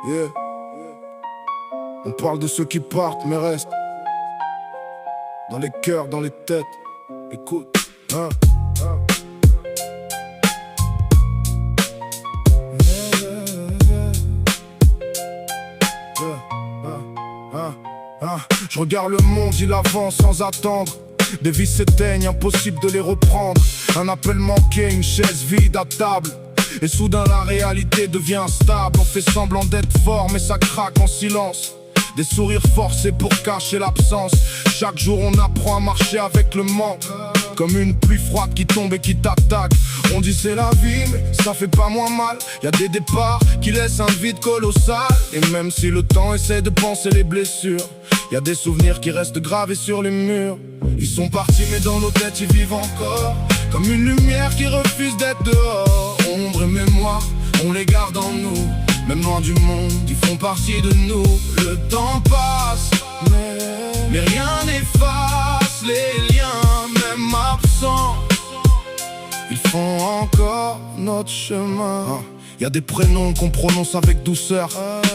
Yeah. On parle de ceux qui partent mais restent dans les cœurs, dans les têtes. Écoute, hein. Je regarde le monde, il avance sans attendre. Des vies s'éteignent, impossible de les reprendre. Un appel manqué, une chaise vide à table. Et soudain la réalité devient instable. On fait semblant d'être fort mais ça craque en silence. Des sourires forcés pour cacher l'absence. Chaque jour on apprend à marcher avec le manque. Comme une pluie froide qui tombe et qui t'attaque. On dit c'est la vie mais ça fait pas moins mal. Y'a des départs qui laissent un vide colossal. Et même si le temps essaie de penser les blessures, y'a des souvenirs qui restent gravés sur les murs. Ils sont partis mais dans nos têtes ils vivent encore. Comme une lumière qui refuse d'être dehors. Ombre et mémoire, on les garde en nous. Même loin du monde, ils font partie de nous. Le temps passe, mais rien n'efface les liens, même absents. Ils font encore notre chemin. Y'a des prénoms qu'on prononce avec douceur,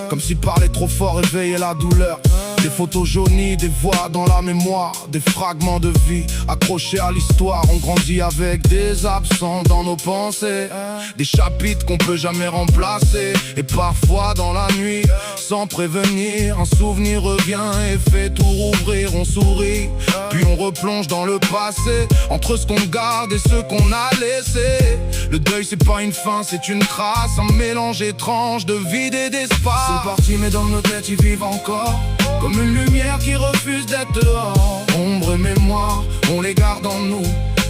comme si parler trop fort éveillait la douleur. Des photos jaunies, des voix dans la mémoire, des fragments de vie accrochés à l'histoire. On grandit avec des absents dans nos pensées, des chapitres qu'on peut jamais remplacer. Et parfois dans la nuit, sans prévenir, un souvenir revient et fait tout rouvrir. On sourit, puis on replonge dans le passé, entre ce qu'on garde et ce qu'on a laissé. Le deuil c'est pas une fin, c'est une trace, un mélange étrange de vide et d'espace. C'est parti mais dans nos têtes ils vivent encore. Comme une lumière qui refuse d'être dehors. Ombre et mémoire, on les garde en nous.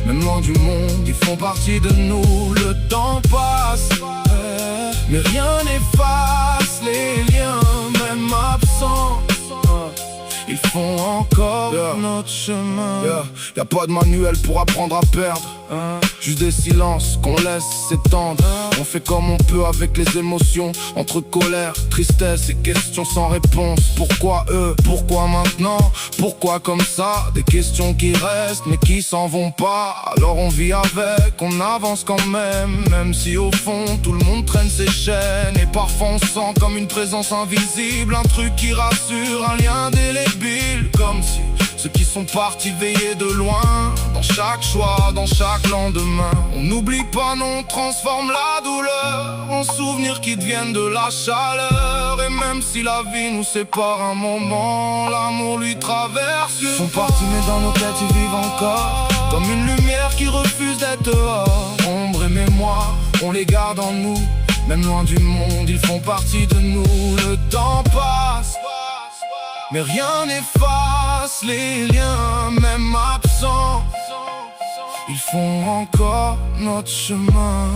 Même loin du monde, ils font partie de nous. Le temps passe, mais rien n'efface les liens, même absents. Ils font encore notre chemin. Y'a pas de manuel pour apprendre à perdre, juste des silences qu'on laisse s'étendre. On fait comme on peut avec les émotions, entre colère, tristesse et questions sans réponse. Pourquoi eux? Pourquoi maintenant? Pourquoi comme ça? Des questions qui restent mais qui s'en vont pas. Alors on vit avec, on avance quand même. Même si au fond tout le monde traîne ses chaînes. Et parfois on sent comme une présence invisible, un truc qui rassure, un lien délébile. Comme si ceux qui sont partis veillaient de loin, dans chaque choix, dans chaque lendemain. On n'oublie pas, non, on transforme la douleur en souvenirs qui deviennent de la chaleur. Et même si la vie nous sépare un moment, l'amour lui traverse. Ils sont partis mais dans nos têtes ils vivent encore. Comme une lumière qui refuse d'être dehors. Ombre et mémoire, on les garde en nous. Même loin du monde, ils font partie de nous. Le temps passe, mais rien n'efface les liens, même absents. Ils font encore notre chemin.